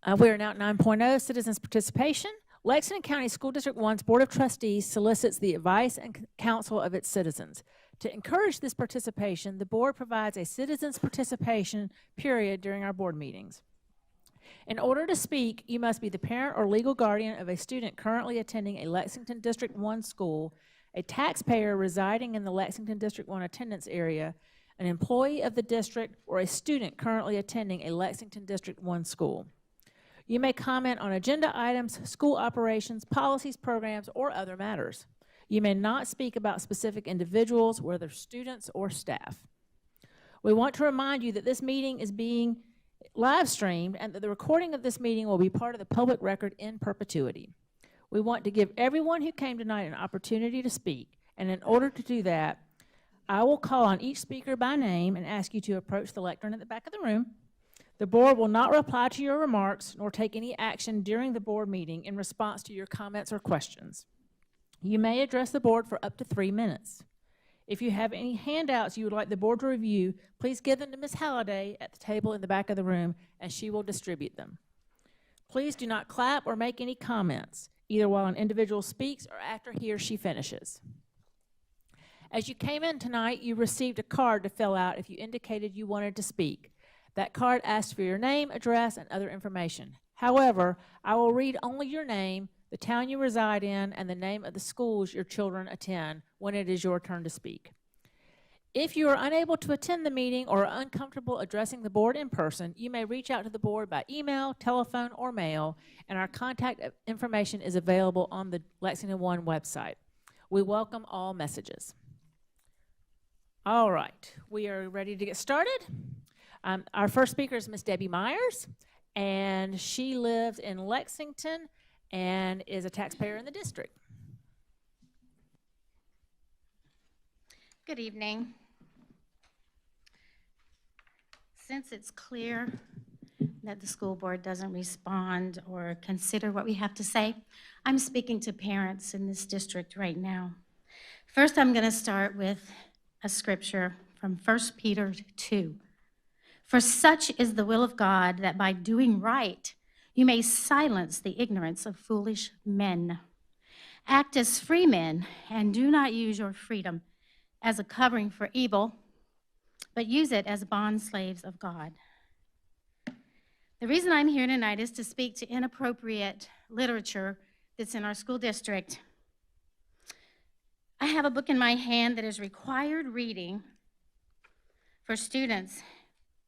We are now at 9.0, Citizens Participation. Lexington County School District One's Board of Trustees solicits the advice and counsel of its citizens. To encourage this participation, the board provides a citizens participation period during our board meetings. In order to speak, you must be the parent or legal guardian of a student currently attending a Lexington District 1 school, a taxpayer residing in the Lexington District 1 attendance area, an employee of the district, or a student currently attending a Lexington District 1 school. You may comment on agenda items, school operations, policies, programs, or other matters. You may not speak about specific individuals, whether students or staff. We want to remind you that this meeting is being live streamed and that the recording of this meeting will be part of the public record in perpetuity. We want to give everyone who came tonight an opportunity to speak, and in order to do that, I will call on each speaker by name and ask you to approach the lectern at the back of the room. The board will not reply to your remarks nor take any action during the board meeting in response to your comments or questions. You may address the board for up to 3 minutes. If you have any handouts you would like the board to review, please give them to Ms. Halliday at the table in the back of the room, and she will distribute them. Please do not clap or make any comments, either while an individual speaks or after he or she finishes. As you came in tonight, you received a card to fill out if you indicated you wanted to speak. That card asks for your name, address, and other information. However, I will read only your name, the town you reside in, and the name of the schools your children attend when it is your turn to speak. If you are unable to attend the meeting or are uncomfortable addressing the board in person, you may reach out to the board by email, telephone, or mail, and our contact information is available on the Lexington One website. We welcome all messages. All right, we are ready to get started. Our first speaker is Ms. Debbie Myers, and she lives in Lexington and is a taxpayer in the district. Good evening. Since it's clear that the school board doesn't respond or consider what we have to say, I'm speaking to parents in this district right now. First, I'm going to start with a scripture from 1 Peter 2. For such is the will of God, that by doing right, you may silence the ignorance of foolish men. Act as free men, and do not use your freedom as a covering for evil, but use it as bondslaves of God. The reason I'm here tonight is to speak to inappropriate literature that's in our school district. I have a book in my hand that is required reading for students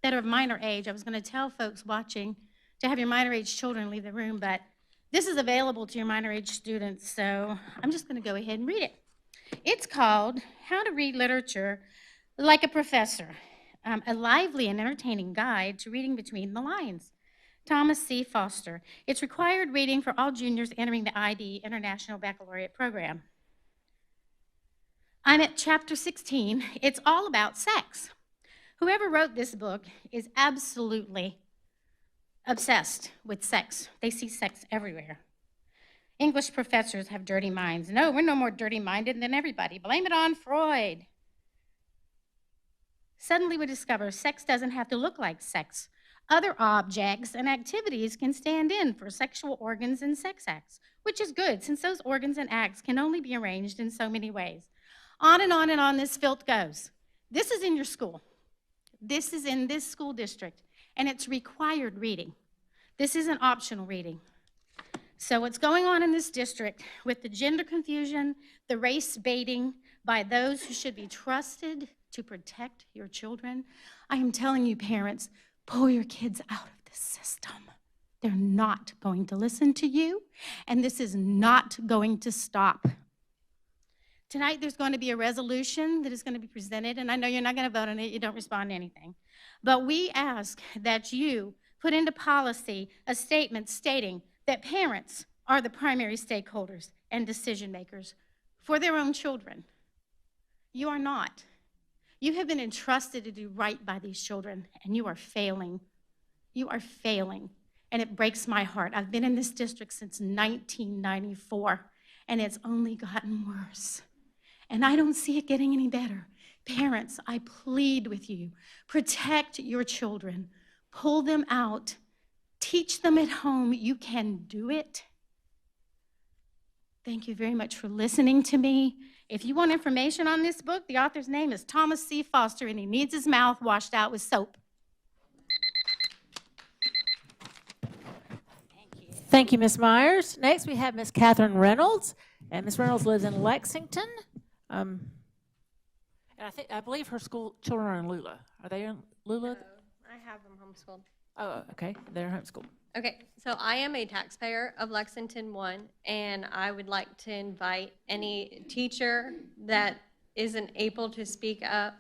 that are of minor age. I was going to tell folks watching to have your minor age children leave the room, but this is available to your minor age students, so I'm just going to go ahead and read it. It's called How to Read Literature Like a Professor, a lively and entertaining guide to reading between the lines. Thomas C. Foster. It's required reading for all juniors entering the IB International Baccalaureate Program. I'm at chapter 16. It's all about sex. Whoever wrote this book is absolutely obsessed with sex. They see sex everywhere. English professors have dirty minds. No, we're no more dirty-minded than everybody. Blame it on Freud. Suddenly we discover sex doesn't have to look like sex. Other objects and activities can stand in for sexual organs and sex acts, which is good since those organs and acts can only be arranged in so many ways. On and on and on this filth goes. This is in your school. This is in this school district, and it's required reading. This isn't optional reading. So what's going on in this district with the gender confusion, the race baiting by those who should be trusted to protect your children, I am telling you, parents, pull your kids out of this system. They're not going to listen to you, and this is not going to stop. Tonight, there's going to be a resolution that is going to be presented, and I know you're not going to vote on it. You don't respond to anything. But we ask that you put into policy a statement stating that parents are the primary stakeholders and decision makers for their own children. You are not. You have been entrusted to do right by these children, and you are failing. You are failing, and it breaks my heart. I've been in this district since 1994, and it's only gotten worse. And I don't see it getting any better. Parents, I plead with you, protect your children, pull them out, teach them at home, you can do it. Thank you very much for listening to me. If you want information on this book, the author's name is Thomas C. Foster, and he needs his mouth washed out with soap. Thank you, Ms. Myers. Next, we have Ms. Katherine Reynolds, and Ms. Reynolds lives in Lexington. And I believe her school children are in Lula. Are they in Lula? No, I have them homeschooled. Oh, okay. They're homeschooled. Okay, so I am a taxpayer of Lexington One, and I would like to invite any teacher that isn't able to speak up,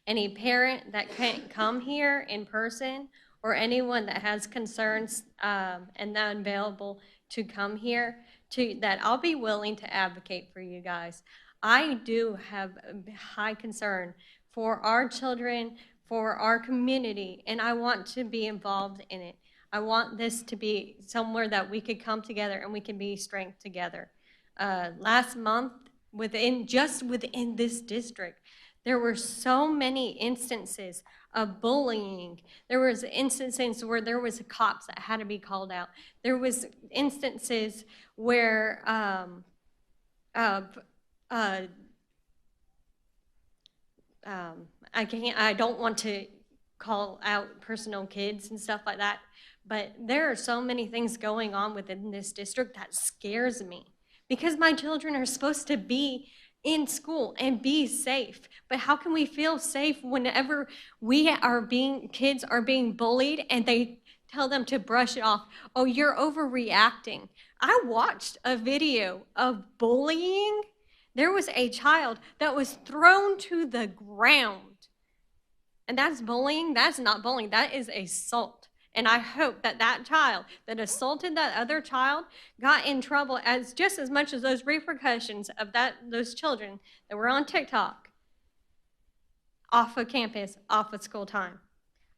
any parent that can't come here in person, or anyone that has concerns and not available to come here, that I'll be willing to advocate for you guys. I do have a high concern for our children, for our community, and I want to be involved in it. I want this to be somewhere that we could come together and we can be strength together. Last month, within this district, there were so many instances of bullying. There was instances where there was cops that had to be called out. There was instances where I don't want to call out personal kids and stuff like that, but there are so many things going on within this district that scares me, because my children are supposed to be in school and be safe. But how can we feel safe whenever kids are being bullied and they tell them to brush it off? Oh, you're overreacting. I watched a video of bullying. There was a child that was thrown to the ground. And that's bullying? That's not bullying. That is assault. And I hope that that child that assaulted that other child got in trouble just as much as those repercussions of those children that were on TikTok, off of campus, off of school time.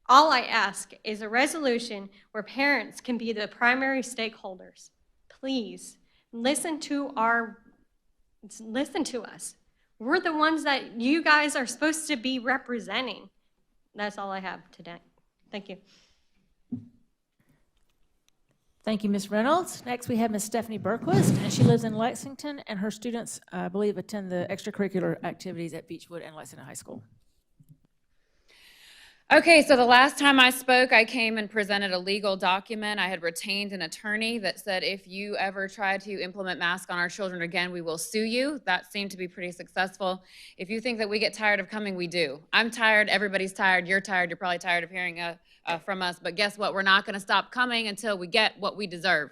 All I ask is a resolution where parents can be the primary stakeholders. Please listen to us. We're the ones that you guys are supposed to be representing. That's all I have today. Thank you. Thank you, Ms. Reynolds. Next, we have Ms. Stephanie Burquist, and she lives in Lexington, and her students, I believe, attend the extracurricular activities at Beechwood and Lexington High School. Okay, so the last time I spoke, I came and presented a legal document. I had retained an attorney that said, if you ever try to implement masks on our children again, we will sue you. That seemed to be pretty successful. If you think that we get tired of coming, we do. I'm tired, everybody's tired, you're probably tired of hearing from us, but guess what? We're not gonna stop coming until we get what we deserve.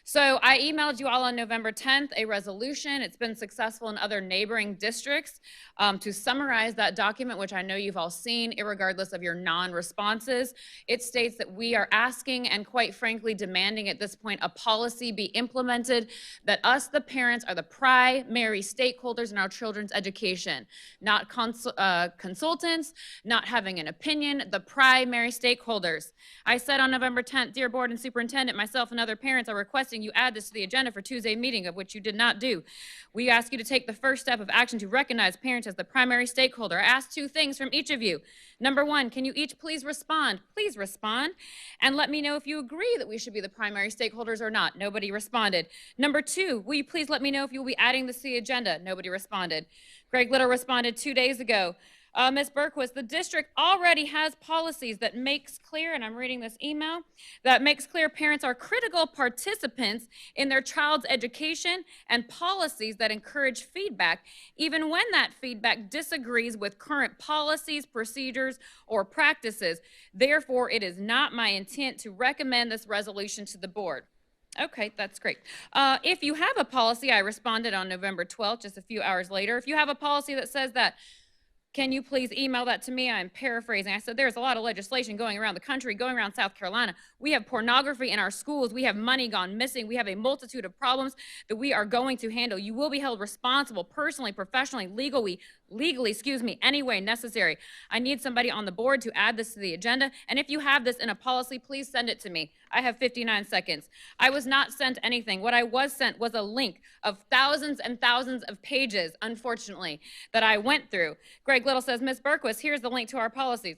So I emailed you all on November 10th a resolution. It's been successful in other neighboring districts. To summarize that document, which I know you've all seen, irregardless of your non-responses, it states that we are asking and quite frankly demanding at this point a policy be implemented that us, the parents, are the primary stakeholders in our children's education, not consultants, not having an opinion, the primary stakeholders. I said on November 10th, dear board and superintendent, myself and other parents are requesting you add this to the agenda for Tuesday meeting, of which you did not do. We ask you to take the first step of action to recognize parents as the primary stakeholder. I asked two things from each of you. Number one, can you each please respond? Please respond and let me know if you agree that we should be the primary stakeholders or not. Nobody responded. Number two, will you please let me know if you'll be adding this to the agenda? Nobody responded. Greg Little responded 2 days ago. Ms. Burquist, the district already has policies that makes clear, and I'm reading this email, that makes clear parents are critical participants in their child's education, and policies that encourage feedback, even when that feedback disagrees with current policies, procedures, or practices. Therefore, it is not my intent to recommend this resolution to the board. Okay, that's great. If you have a policy, I responded on November 12th, just a few hours later. If you have a policy that says that, can you please email that to me? I'm paraphrasing. I said, there's a lot of legislation going around the country, going around South Carolina. We have pornography in our schools. We have money gone missing. We have a multitude of problems that we are going to handle. You will be held responsible personally, professionally, legally legally, any way necessary. I need somebody on the board to add this to the agenda, and if you have this in a policy, please send it to me. I have 59 seconds. I was not sent anything. What I was sent was a link of thousands and thousands of pages, unfortunately, that I went through. Greg Little says, Ms. Burquist, here's the link to our policies.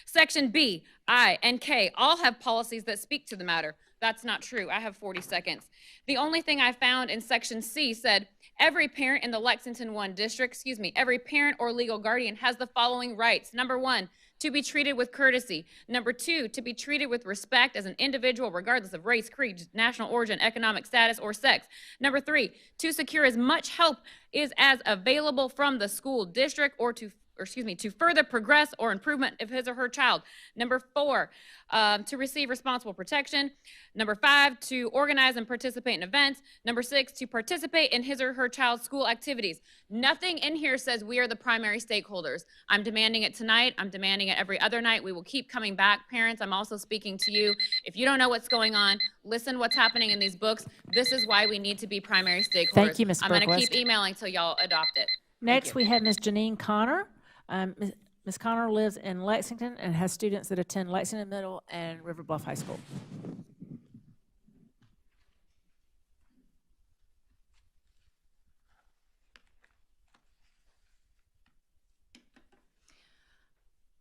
Section B, I, and K all have policies that speak to the matter. That's not true. I have 40 seconds. The only thing I found in Section C said, every parent in the Lexington One district, every parent or legal guardian has the following rights. Number 1, to be treated with courtesy. Number 2, to be treated with respect as an individual regardless of race, creed, national origin, economic status, or sex. Number 3, to secure as much help as available from the school district to further progress or improvement of his or her child. Number 4, to receive responsible protection. Number 5, to organize and participate in events. Number 6, to participate in his or her child's school activities. Nothing in here says we are the primary stakeholders. I'm demanding it tonight. I'm demanding it every other night. We will keep coming back. Parents, I'm also speaking to you. If you don't know what's going on, listen what's happening in these books. This is why we need to be primary stakeholders. Thank you, Ms. I'm going to Burquist. keep emailing till y'all adopt it. Next, we have Ms. Janine Connor. Ms. Connor lives in Lexington and has students that attend Lexington Middle and River Bluff High School.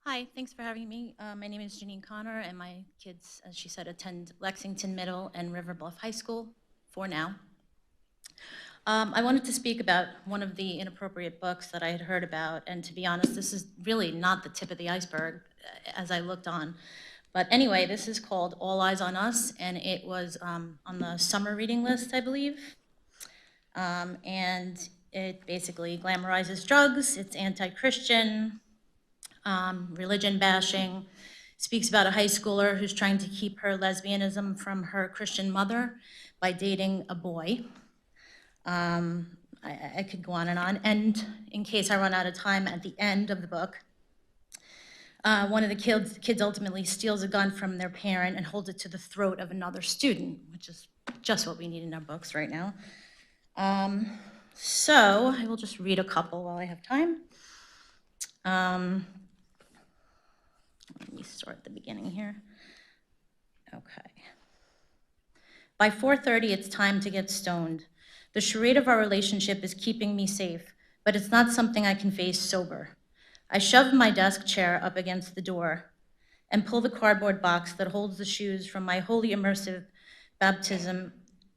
Hi, thanks for having me. My name is Janine Connor, and my kids, as she said, attend Lexington Middle and River Bluff High School for now. I wanted to speak about one of the inappropriate books that I had heard about, and to be honest, this is really not the tip of the iceberg as I looked on. But anyway, this is called All Eyes on Us, and it was on the summer reading list, I believe. And it basically glamorizes drugs, it's anti-Christian, religion bashing, speaks about a high schooler who's trying to keep her lesbianism from her Christian mother by dating a boy. I could go on, and in case I run out of time, at the end of the book, one of the kids ultimately steals a gun from their parent and holds it to the throat of another student, which is just what we need in our books right now. So I will just read a couple while I have time. Let me start at the beginning here. Okay. By 4:30, it's time to get stoned. The charade of our relationship is keeping me safe, but it's not something I can face sober. I shove my desk chair up against the door and pull the cardboard box that holds the shoes from my holy immersive baptism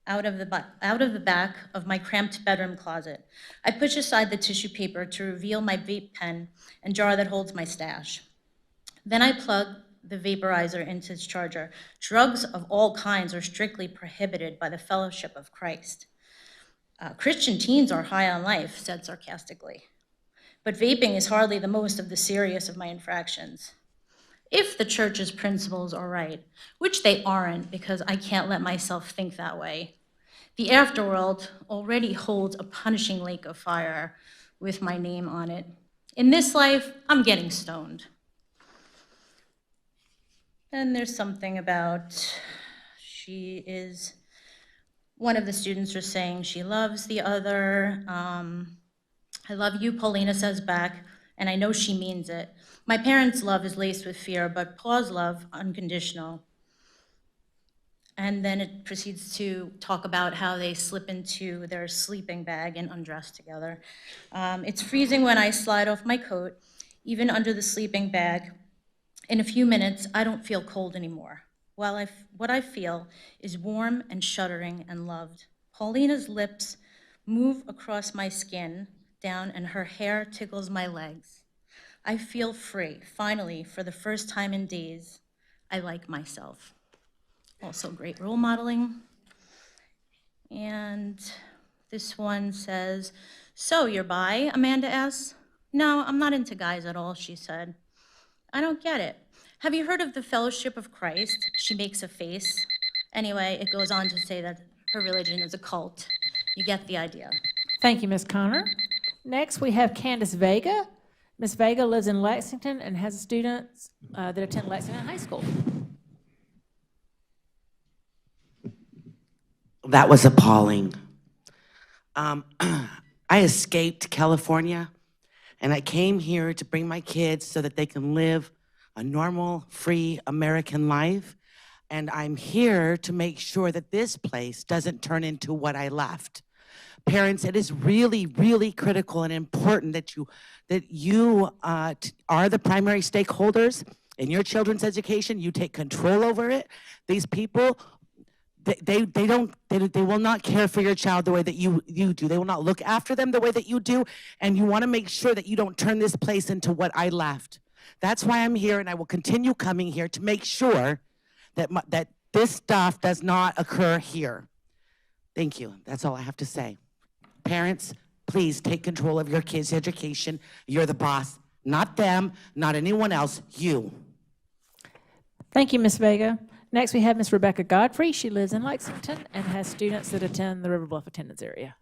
out of the back of my cramped bedroom closet. I push aside the tissue paper to reveal my vape pen and jar that holds my stash. Then I plug the vaporizer into its charger. Drugs of all kinds are strictly prohibited by the Fellowship of Christ. Christian teens are high on life, said sarcastically. But vaping is hardly the most of the serious of my infractions. If the church's principles are right, which they aren't because I can't let myself think that way, the afterworld already holds a punishing lake of fire with my name on it. In this life, I'm getting stoned. And there's something about one of the students was saying she loves the other. I love you, Paulina says back, and I know she means it. My parents' love is laced with fear, but Paul's love, unconditional. And then it proceeds to talk about how they slip into their sleeping bag and undress together. It's freezing when I slide off my coat, even under the sleeping bag. In a few minutes, I don't feel cold anymore. What I feel is warm and shuddering and loved. Paulina's lips move across my skin down and her hair tickles my legs. I feel free. Finally, for the first time in days, I like myself. Also great role modeling. And this one says, so you're bi, Amanda asks. No, I'm not into guys at all, she said. I don't get it. Have you heard of the Fellowship of Christ? She makes a face. Anyway, it goes on to say that her religion is a cult. You get the idea. Thank you, Ms. Connor. Next, we have Candace Vega. Ms. Vega lives in Lexington and has students that attend Lexington High School. That was appalling. I escaped California And I came here to bring my kids so that they can live a normal, free American life. And I'm here to make sure that this place doesn't turn into what I left. Parents, it is really, really critical and important that you are the primary stakeholders in your children's education. You take control over it. These people, they will not care for your child the way that you do. They will not look after them the way that you do. And you want to make sure that you don't turn this place into what I left. That's why I'm here, and I will continue coming here to make sure that this stuff does not occur here. Thank you. That's all I have to say. Parents, please take control of your kids' education. You're the boss, not them, not anyone else, you. Thank you, Ms. Vega. Next, we have Ms. Rebecca Godfrey. She lives in Lexington and has students that attend the River Bluff attendance area.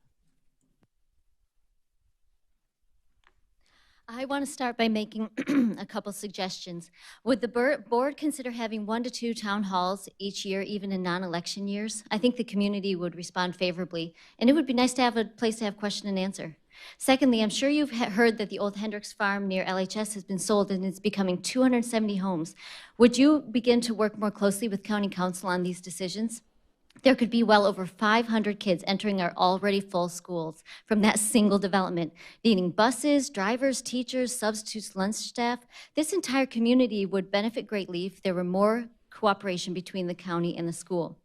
I want to start by making a couple suggestions. Would the board consider having 1 to 2 town halls each year, even in non-election years? I think the community would respond favorably, and it would be nice to have a place to have question and answer. Secondly, I'm sure you've heard that the old Hendricks farm near LHS has been sold and it's becoming 270 homes. Would you begin to work more closely with county council on these decisions? There could be well over 500 kids entering our already full schools from that single development, needing buses, drivers, teachers, substitutes, lunch staff. This entire community would benefit greatly if there were more cooperation between the county and the school.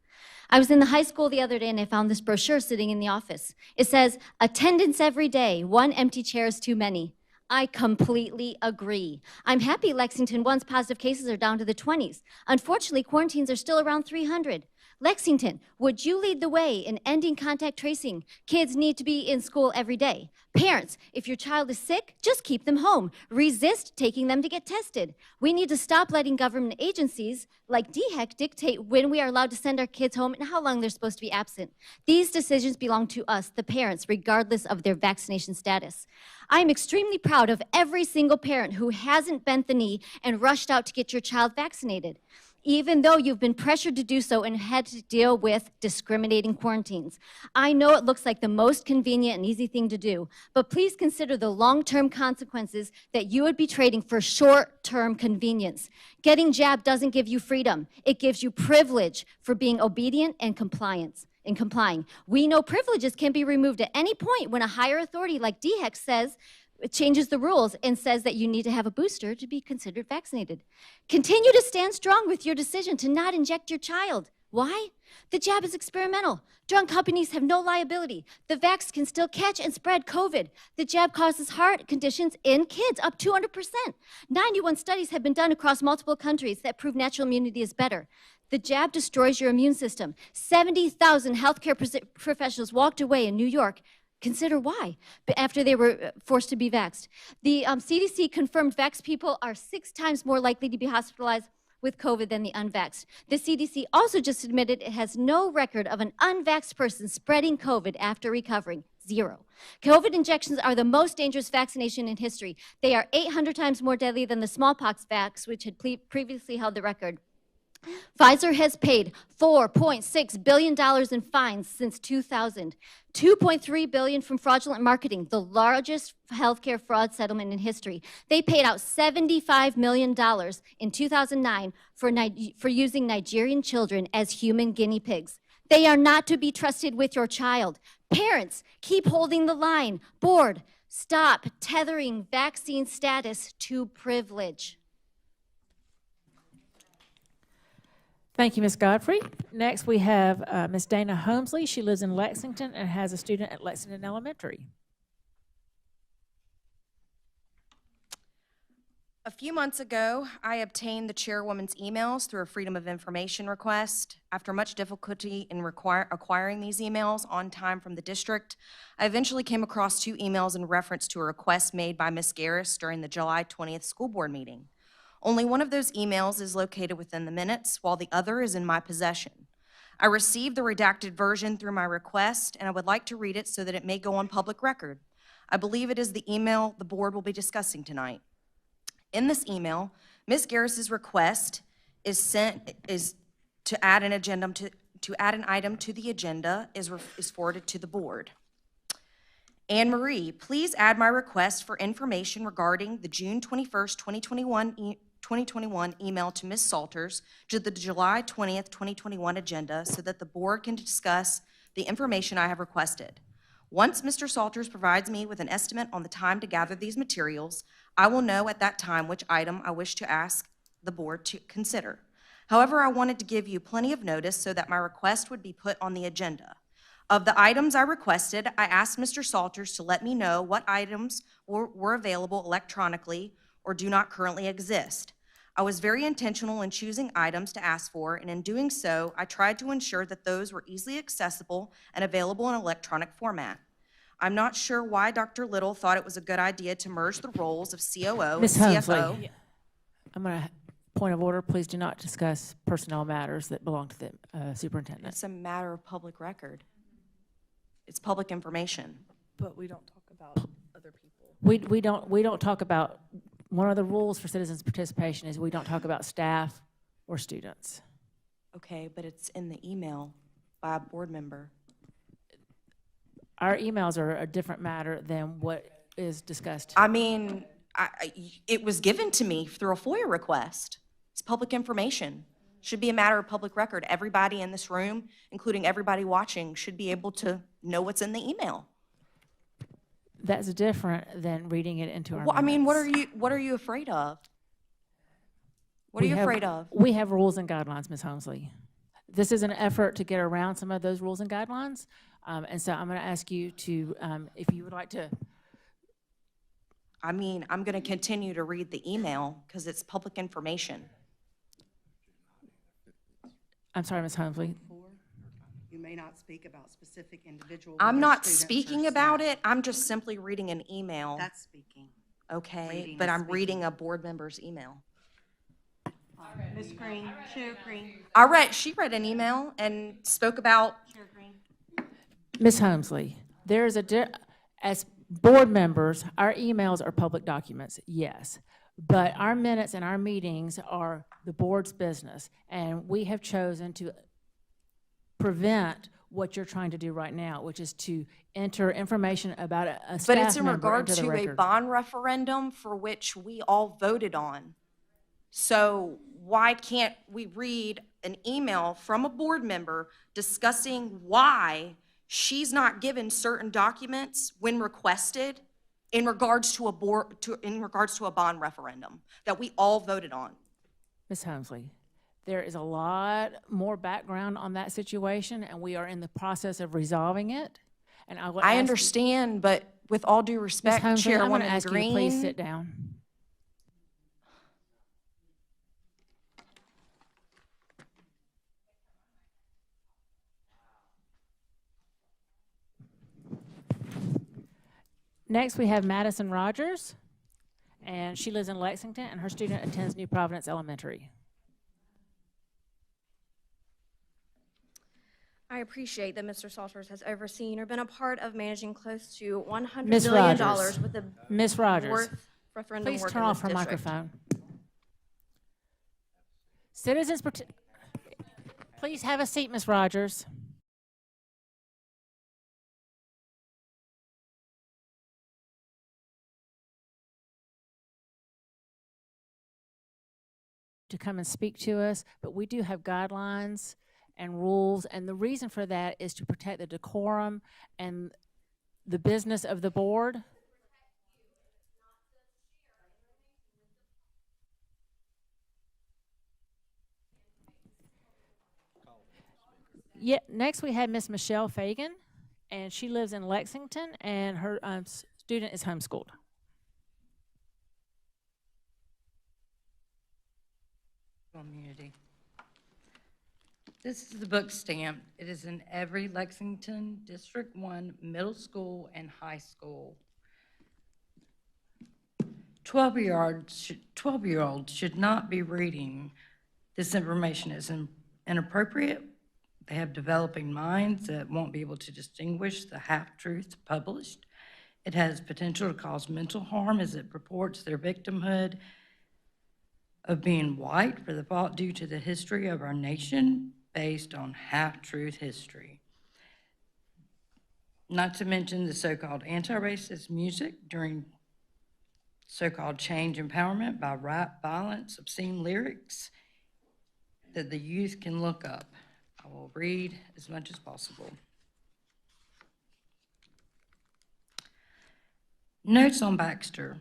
I was in the high school the other day and I found this brochure sitting in the office. It says, "Attendance every day, 1 empty chair is too many." I completely agree. I'm happy Lexington One's positive cases are down to the 20s. Unfortunately, quarantines are still around 300. Lexington, would you lead the way in ending contact tracing? Kids need to be in school every day. Parents, if your child is sick, just keep them home. Resist taking them to get tested. We need to stop letting government agencies like DHEC dictate when we are allowed to send our kids home and how long they're supposed to be absent. These decisions belong to us, the parents, regardless of their vaccination status. I am extremely proud of every single parent who hasn't bent the knee and rushed out to get your child vaccinated, even though you've been pressured to do so and had to deal with discriminating quarantines. I know it looks like the most convenient and easy thing to do, but please consider the long-term consequences that you would be trading for short-term convenience. Getting jabbed doesn't give you freedom. It gives you privilege for being obedient and complying. We know privileges can be removed at any point when a higher authority like DHEC says it changes the rules and says that you need to have a booster to be considered vaccinated. Continue to stand strong with your decision to not inject your child. Why? The jab is experimental. Drug companies have no liability. The vax can still catch and spread COVID. The jab causes heart conditions in kids up 200%. 91 studies have been done across multiple countries that prove natural immunity is better. The jab destroys your immune system. 70,000 healthcare professionals walked away in New York. Consider why, after they were forced to be vaxxed. The CDC confirmed vaxxed people are 6 times more likely to be hospitalized with COVID than the unvaxxed. The CDC also just admitted it has no record of an unvaxxed person spreading COVID after recovering. 0. COVID injections are the most dangerous vaccination in history. They are 800 times more deadly than the smallpox vax, which had previously held the record. Pfizer has paid $4.6 billion in fines since 2000, $2.3 billion from fraudulent marketing, the largest healthcare fraud settlement in history. They paid out $75 million in 2009 for using Nigerian children as human guinea pigs. They are not to be trusted with your child. Parents, keep holding the line. Board, stop tethering vaccine status to privilege. Thank you, Ms. Godfrey. Next, we have Ms. Dana Holmesley. She lives in Lexington and has a student at Lexington Elementary. A few months ago, I obtained the chairwoman's emails through a Freedom of Information request. After much difficulty in acquiring these emails on time from the district, I eventually came across 2 emails in reference to a request made by Ms. Garris during the July 20th school board meeting. Only one of those emails is located within the minutes, while the other is in my possession. I received the redacted version through my request, and I would like to read it so that it may go on public record. I believe it is the email the board will be discussing tonight. In this email, Ms. Garris's request is to add an item to the agenda is forwarded to the board. Anne Marie, please add my request for information regarding the June 21st, 2021 email to Ms. Salters to the July 20th, 2021 agenda so that the board can discuss the information I have requested. Once Mr. Salters provides me with an estimate on the time to gather these materials, I will know at that time which item I wish to ask the board to consider. However, I wanted to give you plenty of notice so that my request would be put on the agenda. Of the items I requested, I asked Mr. Salters to let me know what items were available electronically or do not currently exist. I was very intentional in choosing items to ask for, and in doing so, I tried to ensure that those were easily accessible and available in electronic format. I'm not sure why Dr. Little thought it was a good idea to merge the roles of COO and Ms. CFO. Helmsley, I'm going to, point of order, please do not discuss personnel matters that belong to the superintendent. It's a matter of public record. It's public information. But we don't talk about other people. We don't talk about, one of the rules for citizens' participation is we don't talk about staff or students. Okay, but it's in the email by a board member. Our emails are a different matter than what is discussed. I mean, it was given to me through a FOIA request. It's public information. Should be a matter of public record. Everybody in this room, including everybody watching, should be able to know what's in the email. That's different than reading it into our Well, I mean, what minutes. are you afraid of? What are you afraid of? We have rules and guidelines, Ms. Helmsley. This is an effort to get around some of those rules and guidelines. And so I'm going to ask you to, if you would like to. I mean, I'm going to continue to read the email because it's public information. I'm sorry, Ms. Helmsley. You may not speak about specific individuals. I'm not speaking about it. I'm just simply reading an email. That's speaking. Okay, Reading but is I'm speaking. reading a board member's email. Ms. Green, Chair Green, She read an email and spoke about, Chair Green. Ms. Helmsley, there is as board members, our emails are public documents, yes. But our minutes and our meetings are the board's business. And we have chosen to prevent what you're trying to do right now, which is to enter information about a staff but it's in member regard into the to a record. bond referendum for which we all voted on. So why can't we read an email from a board member discussing why she's not given certain documents when requested in regards to a bond referendum that we all voted on? Ms. Helmsley, there is a lot more background on that situation, and we are in the process of resolving it. And I will I ask- understand, but with all due Ms. respect, Helmsley, I'm going to Chairwoman ask you to please Green, sit down. Next, we have Madison Rogers, and she lives in Lexington, and her student attends New Providence Elementary. I appreciate that Mr. Salters has overseen or been a part of managing close to $100 Ms. billion Rogers. with the Ms. Rogers, worth referendum please work turn in off this her district. microphone. Citizens, please have a seat, Ms. Rogers. To come and speak to us, but we do have guidelines and rules, and the reason for that is to protect the decorum and the business of the board. Yeah, next we have Miss Michelle Fagan, and she lives in Lexington, and her student is homeschooled. Community. This is the book stamp. It is in every Lexington District 1 middle school and high school. 12-year-olds should not be reading. This information is inappropriate. They have developing minds that won't be able to distinguish the half-truths published. It has potential to cause mental harm as it purports their victimhood of being white for the fault due to the history of our nation based on half-truth history. Not to mention the so-called anti-racist music during so-called change empowerment by rap, violence, obscene lyrics that the youth can look up. I will read as much as possible. Notes on Baxter.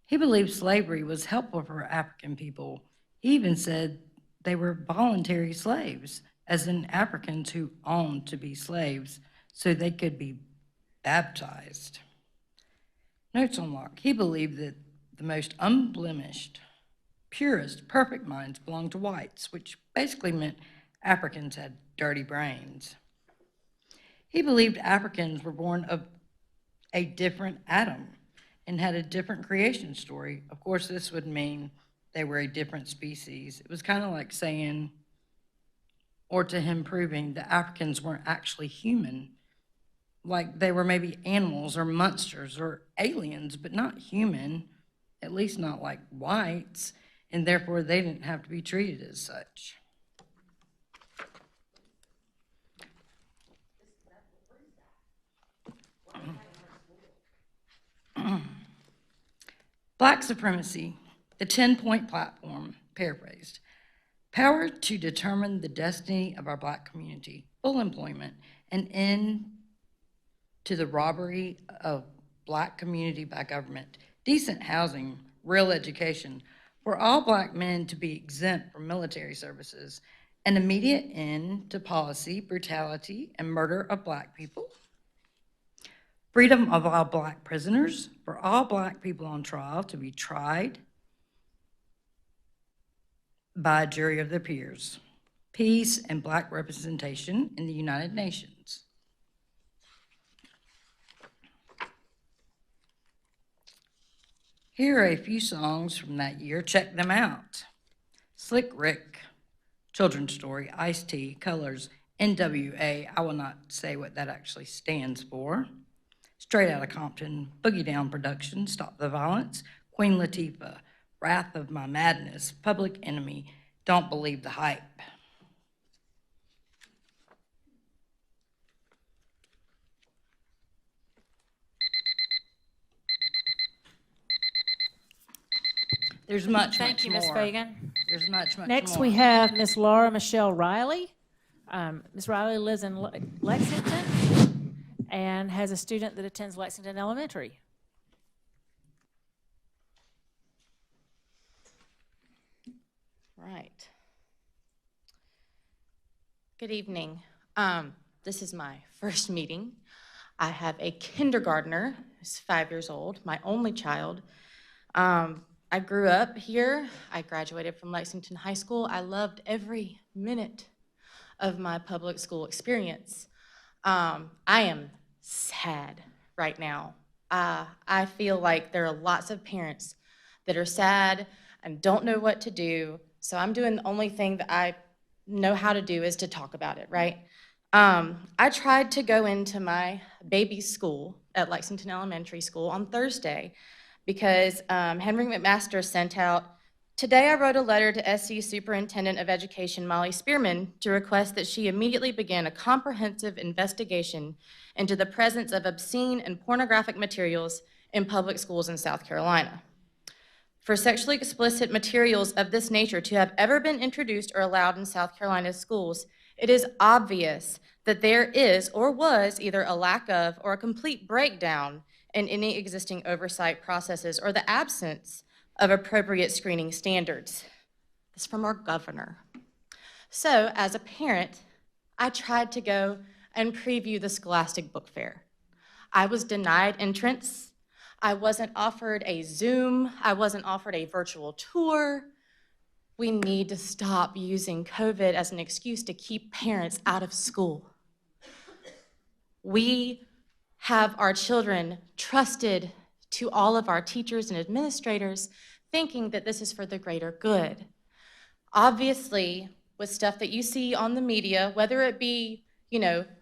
He believed slavery was helpful for African people. He even said they were voluntary slaves, as in Africans who owned to be slaves so they could be baptized. Notes on Locke. He believed that the most unblemished, purest, perfect minds belonged to whites, which basically meant Africans had dirty brains. He believed Africans were born of a different Adam and had a different creation story. Of course, this would mean they were a different species. It was kind of like saying, or to him proving, that Africans weren't actually human. Like they were maybe animals or monsters or aliens, but not human, at least not like whites, and therefore they didn't have to be treated as such. Black Supremacy, the 10-point platform, paraphrased. Power to determine the destiny of our Black community, full employment, an end to the robbery of Black community by government, decent housing, real education, for all Black men to be exempt from military services, an immediate end to policy, brutality, and murder of Black people, freedom of all Black prisoners, for all Black people on trial to be tried by a jury of their peers, peace and Black representation in the United Nations. Here are a few songs from that year. Check them out. Slick Rick, Children's Story, Ice-T, Colors, NWA, I will not say what that actually stands for. Straight Outta Compton, Boogie Down Production, Stop the Violence, Queen Latifah, Wrath of My Madness, Public Enemy, Don't Believe the Hype. There's much, Thank you, Ms. more. Fagan. There's much more. Next, we have Ms. Laura Michelle Riley. Ms. Riley lives in Lexington and has a student that attends Lexington Elementary. Right. Good evening. This is my first meeting. I have a kindergartner who's 5 years old, my only child. I grew up here. I graduated from Lexington High School. I loved every minute of my public school experience. I am sad right now. I feel like there are lots of parents that are sad and don't know what to do. So I'm doing the only thing that I know how to do is to talk about it, right? I tried to go into my baby's school at Lexington Elementary School on Thursday because Henry McMaster sent out, today I wrote a letter to SC Superintendent of Education Molly Spearman to request that she immediately begin a comprehensive investigation into the presence of obscene and pornographic materials in public schools in South Carolina. For sexually explicit materials of this nature to have ever been introduced or allowed in South Carolina schools, it is obvious that there is or was either a lack of or a complete breakdown in any existing oversight processes or the absence of appropriate screening standards. This is from our governor. So as a parent, I tried to go and preview the Scholastic Book Fair. I was denied entrance. I wasn't offered a Zoom. I wasn't offered a virtual tour. We need to stop using COVID as an excuse to keep parents out of school. We have our children trusted to all of our teachers and administrators, thinking that this is for the greater good. Obviously, with stuff that you see on the media, whether it be,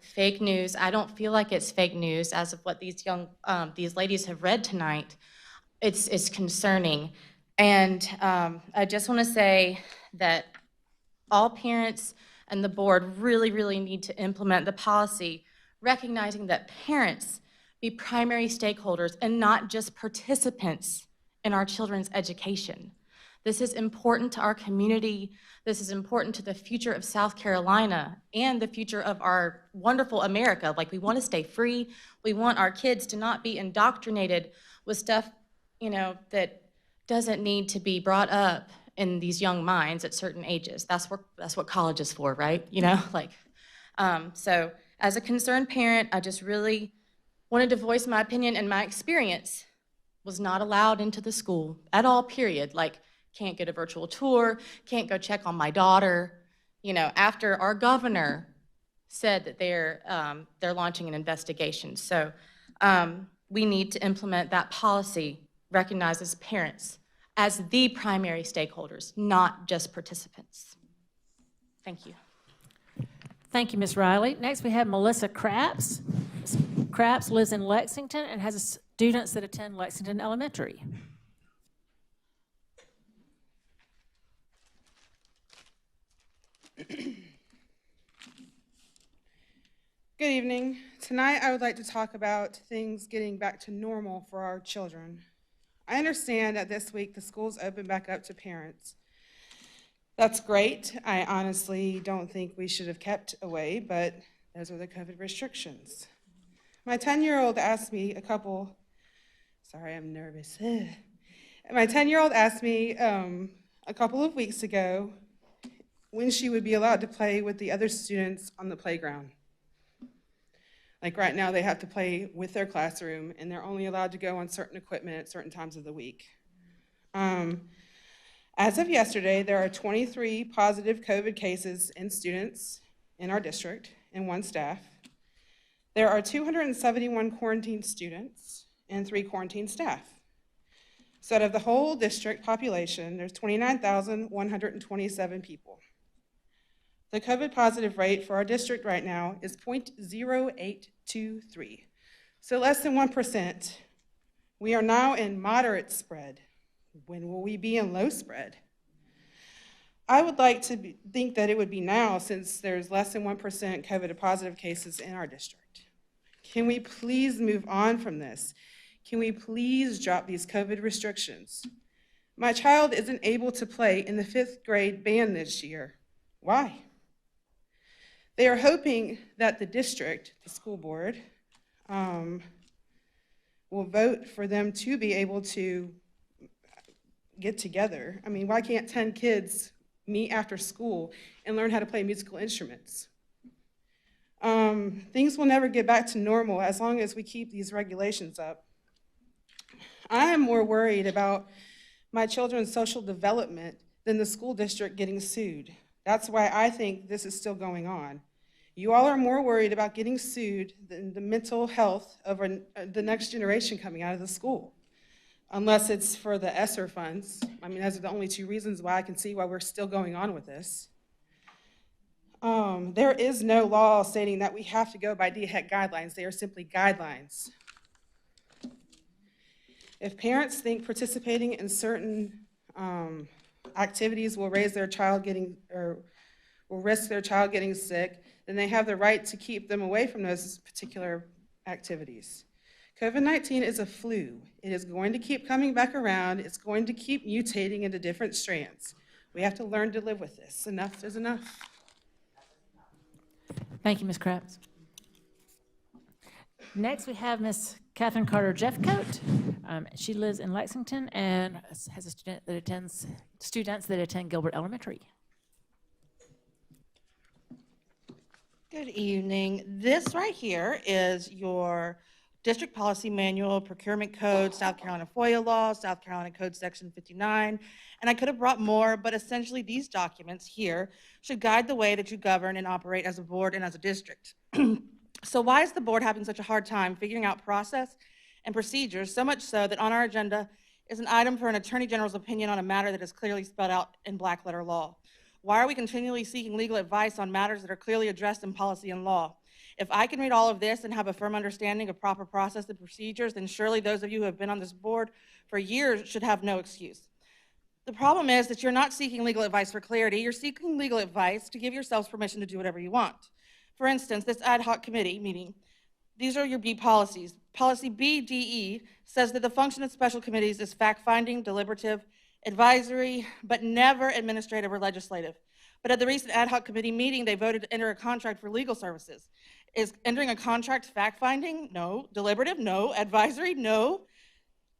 fake news, I don't feel like it's fake news as of what these ladies have read tonight. It's concerning. And I just want to say that all parents and the board really, really need to implement the policy recognizing that parents be primary stakeholders and not just participants in our children's education. This is important to our community. This is important to the future of South Carolina and the future of our wonderful America. Like, we want to stay free. We want our kids to not be indoctrinated with stuff, you know, that doesn't need to be brought up in these young minds at certain ages. That's what college is for, right? You know, like, so as a concerned parent, I just really wanted to voice my opinion, and my experience was not allowed into the school at all, period. Like, can't get a virtual tour, can't go check on my daughter, you know, after our governor said that they're launching an investigation. So we need to implement that policy, recognizes parents as the primary stakeholders, not just participants. Thank you. Thank you, Ms. Riley. Next, we have Melissa Craps. Ms. Craps lives in Lexington and has students that attend Lexington Elementary. Good evening. Tonight I would like to talk about things getting back to normal for our children. I understand that this week the schools open back up to parents. That's great. I honestly don't think we should have kept away, but those are the COVID restrictions. My 10-year-old asked me sorry, I'm nervous. My 10-year-old asked me a couple of weeks ago when she would be allowed to play with the other students on the playground. Like right now, they have to play with their classroom, and they're only allowed to go on certain equipment at certain times of the week. As of yesterday, there are 23 positive COVID cases in students in our district and 1 staff. There are 271 quarantined students and 3 quarantined staff. So out of the whole district population, there's 29,127 people. The COVID positive rate for our district right now is 0.0823, so less than 1%. We are now in moderate spread. When will we be in low spread? I would like to think that it would be now, since there's less than 1% COVID positive cases in our district. Can we please move on from this? Can we please drop these COVID restrictions? My child isn't able to play in the 5th grade band this year. Why? They are hoping that the district, the school board, will vote for them to be able to get together. I mean, why can't 10 kids meet after school and learn how to play musical instruments? Things will never get back to normal as long as we keep these regulations up. I am more worried about my children's social development than the school district getting sued. That's why I think this is still going on. You all are more worried about getting sued than the mental health of the next generation coming out of the school, unless it's for the ESSER funds. I mean, those are the only 2 reasons why I can see why we're still going on with this. There is no law stating that we have to go by DHEC guidelines. They are simply guidelines. If parents think participating in certain activities will risk their child getting sick, then they have the right to keep them away from those particular activities. COVID-19 is a flu. It is going to keep coming back around. It's going to keep mutating into different strands. We have to learn to live with this. Enough is enough. Thank you, Ms. Krebs. Next, we have Ms. Katherine Carter Jeffcoat. She lives in Lexington and has students that attend Gilbert Elementary. Good evening. This right here is your district policy manual, procurement code, South Carolina FOIA law, South Carolina Code Section 59, and I could have brought more, but essentially these documents here should guide the way that you govern and operate as a board and as a district. So why is the board having such a hard time figuring out process and procedures, so much so that on our agenda is an item for an Attorney General's opinion on a matter that is clearly spelled out in black letter law? Why are we continually seeking legal advice on matters that are clearly addressed in policy and law? If I can read all of this and have a firm understanding of proper process and procedures, then surely those of you who have been on this board for years should have no excuse. The problem is that you're not seeking legal advice for clarity, you're seeking legal advice to give yourselves permission to do whatever you want. For instance, this ad hoc committee meeting These are your B policies. Policy BDE says that the function of special committees is fact-finding, deliberative, advisory, but never administrative or legislative. But at the recent ad hoc committee meeting, they voted to enter a contract for legal services. Is entering a contract fact-finding? No. Deliberative? No. Advisory? No.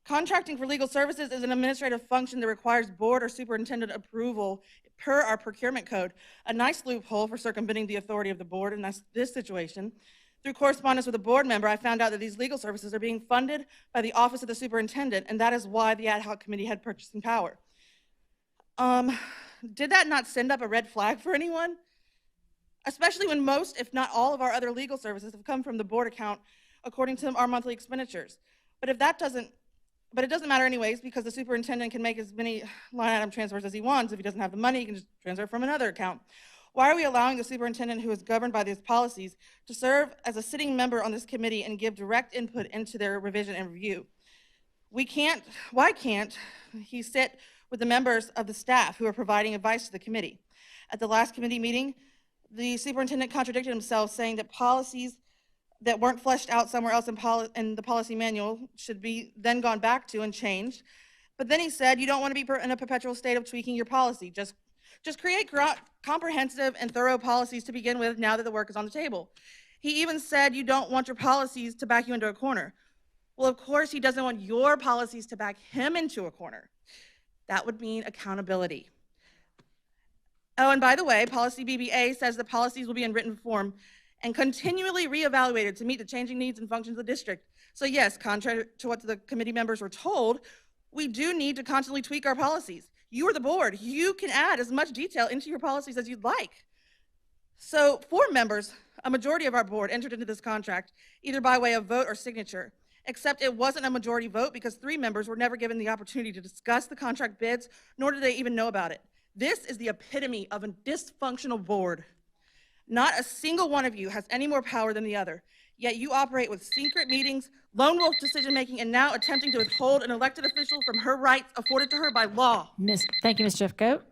Contracting for legal services is an administrative function that requires board or superintendent approval per our procurement code. A nice loophole for circumventing the authority of the board in this situation. Through correspondence with a board member, I found out that these legal services are being funded by the Office of the Superintendent, and that is why the ad hoc committee had purchasing power. Did that not send up a red flag for anyone? Especially when most, if not all, of our other legal services have come from the board account according to our monthly expenditures. But it doesn't matter anyways, because the superintendent can make as many line item transfers as he wants. If he doesn't have the money, he can just transfer from another account. Why are we allowing the superintendent, who is governed by these policies, to serve as a sitting member on this committee and give direct input into their revision and review? Why can't he sit with the members of the staff who are providing advice to the committee? At the last committee meeting, the superintendent contradicted himself, saying that policies that weren't fleshed out somewhere else in the policy manual should be then gone back to and changed. But then he said, you don't want to be in a perpetual state of tweaking your policy. Just create comprehensive and thorough policies to begin with now that the work is on the table. He even said you don't want your policies to back you into a corner. Well, of course, he doesn't want your policies to back him into a corner. That would mean accountability. Oh, and by the way, policy BBA says that policies will be in written form and continually reevaluated to meet the changing needs and functions of the district. So yes, contrary to what the committee members were told, we do need to constantly tweak our policies. You are the board. You can add as much detail into your policies as you'd like. So 4 members, a majority of our board, entered into this contract, either by way of vote or signature, except it wasn't a majority vote because 3 members were never given the opportunity to discuss the contract bids, nor did they even know about it. This is the epitome of a dysfunctional board. Not a single one of you has any more power than the other, yet you operate with secret meetings, lone wolf decision-making, and now attempting to withhold an elected official from her rights afforded to her by law. Thank you, Ms. Jeffcoat.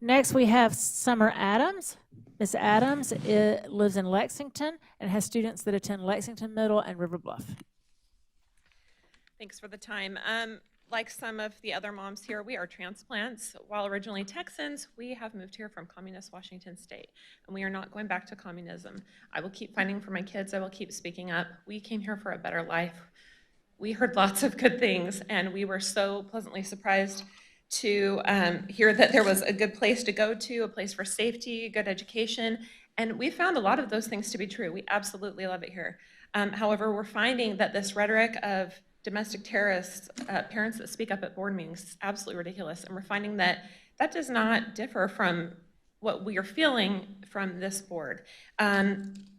Next, we have Summer Adams. Ms. Adams lives in Lexington and has students that attend Lexington Middle and River Bluff. Thanks for the time. Like some of the other moms here, we are transplants. While originally Texans, we have moved here from communist Washington State, and we are not going back to communism. I will keep fighting for my kids. I will keep speaking up. We came here for a better life. We heard lots of good things, and we were so pleasantly surprised to hear that there was a good place to go to, a place for safety, good education, and we found a lot of those things to be true. We absolutely love it here. However, we're finding that this rhetoric of domestic terrorists, parents that speak up at board meetings, is absolutely ridiculous. And we're finding that that does not differ from what we are feeling from this board.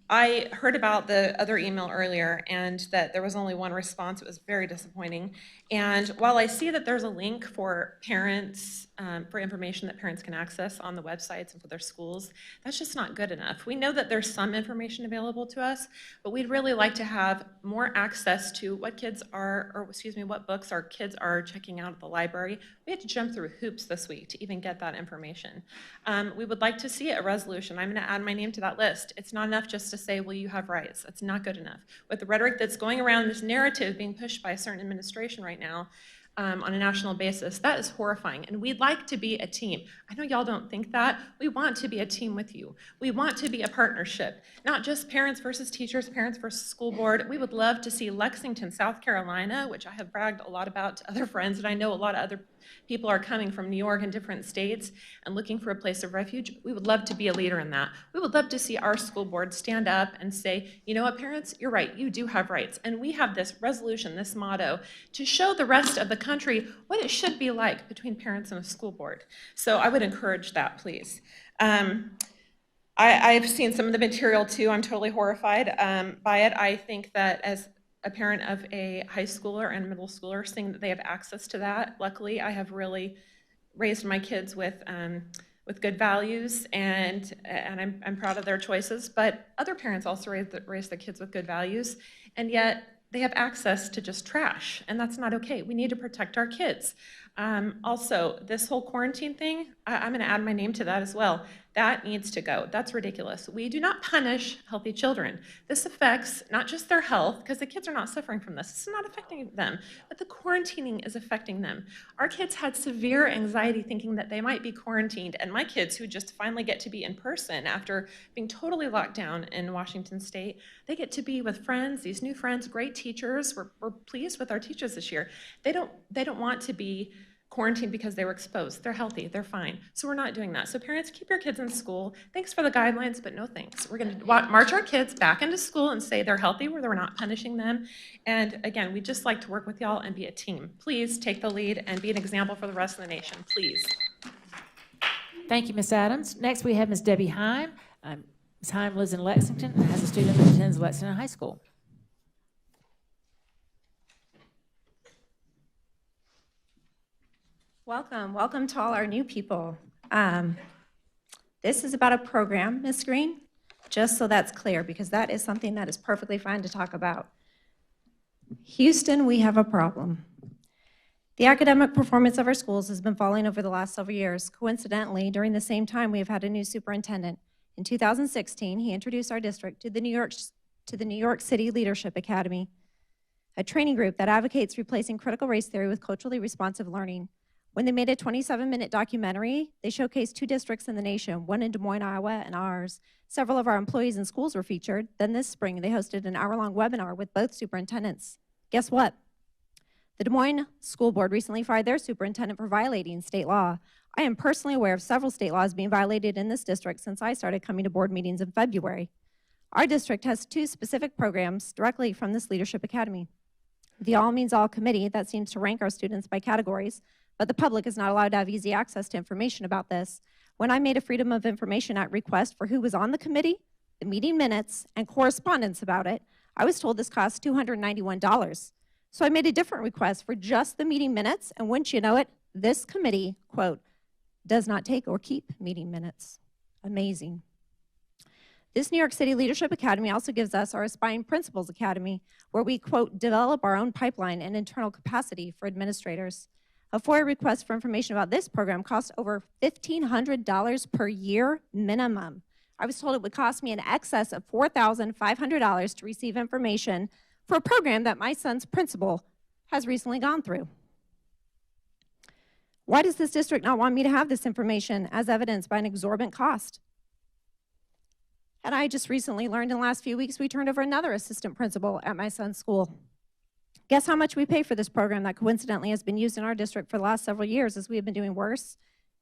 I heard about the other email earlier and that there was only one response. It was very disappointing. And while I see that there's a link for parents, for information that parents can access on the websites and for their schools, that's just not good enough. We know that there's some information available to us, but we'd really like to have more access to what what books our kids are checking out at the library. We had to jump through hoops this week to even get that information. We would like to see a resolution. I'm gonna add my name to that list. It's not enough just to say, well, you have rights. That's not good enough. With the rhetoric that's going around, this narrative being pushed by a certain administration right now on a national basis, that is horrifying. And we'd like to be a team. I know y'all don't think that. We want to be a team with you. We want to be a partnership, not just parents versus teachers, parents versus school board. We would love to see Lexington, South Carolina, which I have bragged a lot about to other friends, and I know a lot of other people are coming from New York and different states and looking for a place of refuge. We would love to be a leader in that. We would love to see our school board stand up and say, you know what, parents, you're right, you do have rights. And we have this resolution, this motto, to show the rest of the country what it should be like between parents and a school board. So I would encourage that, please. I've seen some of the material too. I'm totally horrified by it. I think that as a parent of a high schooler and middle schooler, seeing that they have access to that. Luckily, I have really raised my kids with good values, and I'm proud of their choices. But other parents also raise their kids with good values, and yet they have access to just trash, and that's not okay. We need to protect our kids. Also, this whole quarantine thing, I'm going to add my name to that as well. That needs to go. That's ridiculous. We do not punish healthy children. This affects not just their health, because the kids are not suffering from this. This is not affecting them, but the quarantining is affecting them. Our kids had severe anxiety thinking that they might be quarantined, and my kids, who just finally get to be in person after being totally locked down in Washington State, they get to be with friends, these new friends, great teachers. We're pleased with our teachers this year. They don't want to be quarantined because they were exposed. They're healthy, they're fine. So we're not doing that. So parents, keep your kids in school. Thanks for the guidelines, but no thanks. We're gonna march our kids back into school and say they're healthy, where we're not punishing them. And again, we just like to work with y'all and be a team. Please take the lead and be an example for the rest of the nation, please. Thank you, Ms. Adams. Next, we have Ms. Debbie Heim. Ms. Heim lives in Lexington and has a student that attends Lexington High School. Welcome to all our new people. This is about a program, Ms. Green, just so that's clear, because that is something that is perfectly fine to talk about. Houston, we have a problem. The academic performance of our schools has been falling over the last several years. Coincidentally, during the same time, we have had a new superintendent. In 2016, he introduced our district to the New York City Leadership Academy, a training group that advocates replacing critical race theory with culturally responsive learning. When they made a 27-minute documentary, they showcased 2 districts in the nation, one in Des Moines, Iowa, and ours. Several of our employees and schools were featured. Then this spring, they hosted an hour-long webinar with both superintendents. Guess what? The Des Moines School Board recently fired their superintendent for violating state law. I am personally aware of several state laws being violated in this district since I started coming to board meetings in February. Our district has 2 specific programs directly from this Leadership Academy. The All Means All Committee that seems to rank our students by categories, but the public is not allowed to have easy access to information about this. When I made a Freedom of Information Act request for who was on the committee, the meeting minutes, and correspondence about it, I was told this cost $291. So I made a different request for just the meeting minutes, and wouldn't you know it, this committee, quote, does not take or keep meeting minutes. Amazing. This New York City Leadership Academy also gives us our Aspiring Principals Academy, where we, quote, develop our own pipeline and internal capacity for administrators. A FOIA request for information about this program costs over $1,500 per year minimum. I was told it would cost me in excess of $4,500 to receive information for a program that my son's principal has recently gone through. Why does this district not want me to have this information as evidenced by an exorbitant cost? And I just recently learned in the last few weeks we turned over another assistant principal at my son's school. Guess how much we pay for this program that coincidentally has been used in our district for the last several years as we have been doing worse?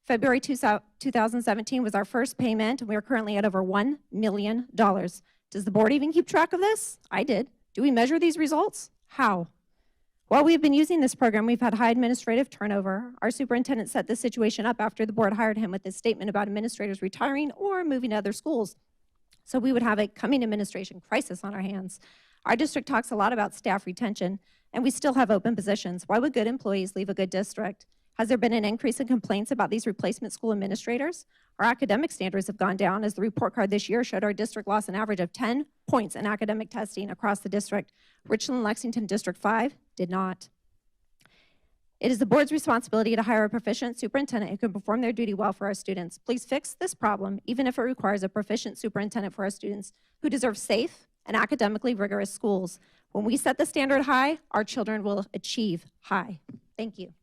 February 2017 was our first payment, and we are currently at over $1 million. Does the board even keep track of this? I did. Do we measure these results? How? While we've been using this program, we've had high administrative turnover. Our superintendent set this situation up after the board hired him with this statement about administrators retiring or moving to other schools. So we would have a coming administration crisis on our hands. Our district talks a lot about staff retention, and we still have open positions. Why would good employees leave a good district? Has there been an increase in complaints about these replacement school administrators? Our academic standards have gone down, as the report card this year showed our district lost an average of 10 points in academic testing across the district. Richland Lexington District 5 did not. It is the board's responsibility to hire a proficient superintendent who can perform their duty well for our students. Please fix this problem, even if it requires a proficient superintendent for our students who deserve safe and academically rigorous schools. When we set the standard high, our children will achieve high. Thank you.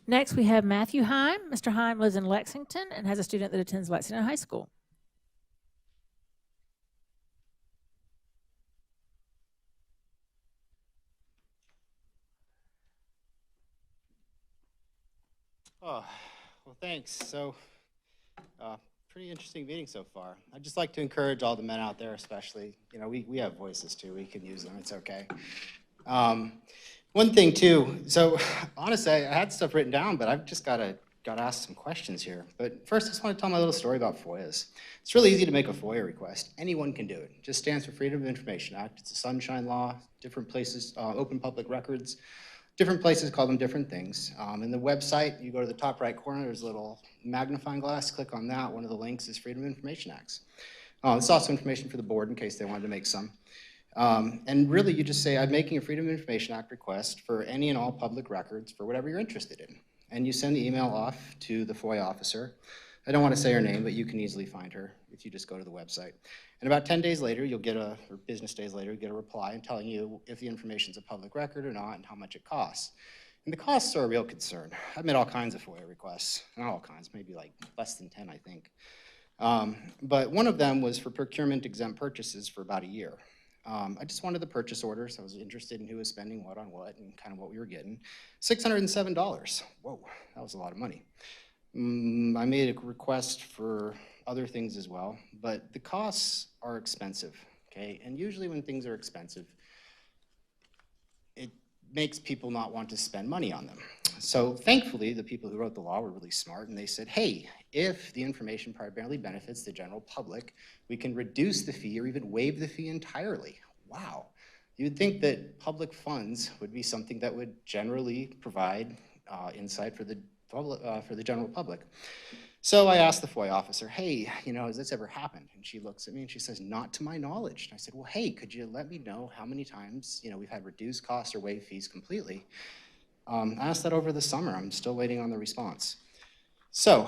Next, we have Matthew Heim. Mr. Heim lives in Lexington and has a student that attends Lexington High School. Oh, well, thanks. So, pretty interesting meeting so far. I'd just like to encourage all the men out there, especially, you know, we have voices too. We can use them. It's okay. One thing too. So, honestly, I had stuff written down, but I've just got to ask some questions here. But first, I just want to tell my little story about FOIAs. It's really easy to make a FOIA request. Anyone can do it. It just stands for Freedom of Information Act. It's a sunshine law. Different places, open public records. Different places call them different things. In the website, you go to the top right corner, there's a little magnifying glass, click on that. One of the links is Freedom of Information Acts. It's also information for the board in case they wanted to make some. And really you just say, I'm making a Freedom of Information Act request for any and all public records for whatever you're interested in. and you send the email off to the FOIA officer. I don't want to say her name, but you can easily find her if you just go to the website. And about 10 days later, you'll get or business days later, you'll get a reply telling you if the information's a public record or not and how much it costs. And the costs are a real concern. I've made all kinds of FOIA requests, not all kinds, maybe like less than 10, I think. But one of them was for procurement exempt purchases for about a year. I just wanted the purchase orders. I was interested in who was spending what on what and kind of what we were getting. $607. Whoa, that was a lot of money. I made a request for other things as well, but the costs are expensive, okay? And usually when things are expensive, it makes people not want to spend money on them. So thankfully, the people who wrote the law were really smart, and they said, hey, if the information primarily benefits the general public, we can reduce the fee or even waive the fee entirely. Wow. You'd think that public funds would be something that would generally provide insight for the general public. So I asked the FOIA officer, hey, has this ever happened? And she looks at me and she says, not to my knowledge. And I said, well, hey, could you let me know how many times, we've had reduced costs or waived fees completely? I asked that over the summer. I'm still waiting on the response. So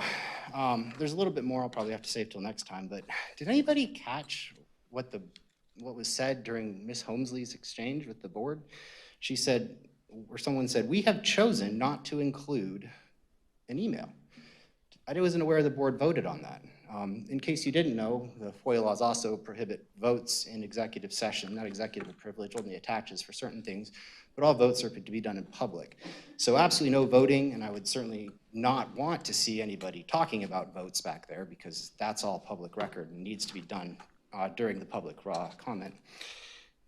there's a little bit more I'll probably have to save till next time, but did anybody catch what was said during Ms. Holmesley's exchange with the board? She said, or someone said, we have chosen not to include an email. I wasn't aware the board voted on that. In case you didn't know, the FOIA laws also prohibit votes in executive session, not executive privilege, only attaches for certain things, but all votes are to be done in public. So absolutely no voting, and I would certainly not want to see anybody talking about votes back there because that's all public record and needs to be done during the public comment.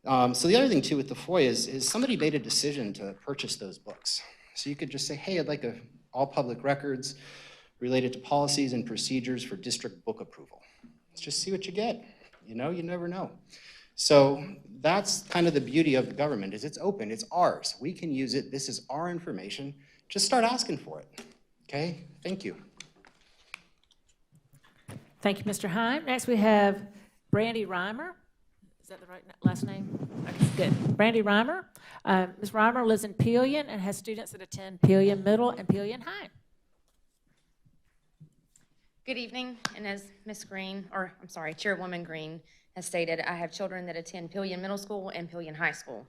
So the other thing too with the FOIA is somebody made a decision to purchase those books. So you could just say, hey, I'd like all public records related to policies and procedures for district book approval. Let's just see what you get. You never know. So that's kind of the beauty of the government is it's open, it's ours. We can use it, this is our information. Just start asking for it, okay? Thank you. Thank you, Mr. Heim. Next we have Brandy Reimer. Is that the right last name? Okay, good. Brandy Reimer. Ms. Reimer lives in Pillion and has students that attend Pillion Middle and Pillion High. Good evening, and as Chairwoman Green has stated, I have children that attend Pillion Middle School and Pillion High School.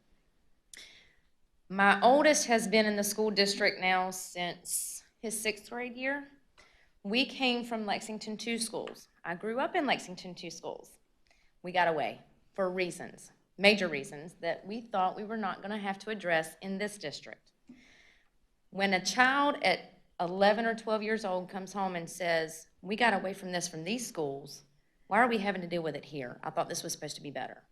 My oldest has been in the school district now since his 6th grade year. We came from Lexington 2 schools. I grew up in Lexington 2 schools. We got away for reasons, major reasons, that we thought we were not going to have to address in this district. When a child at 11 or 12 years old comes home and says, we got away from this from these schools, why are we having to deal with it here? I thought this was supposed to be better.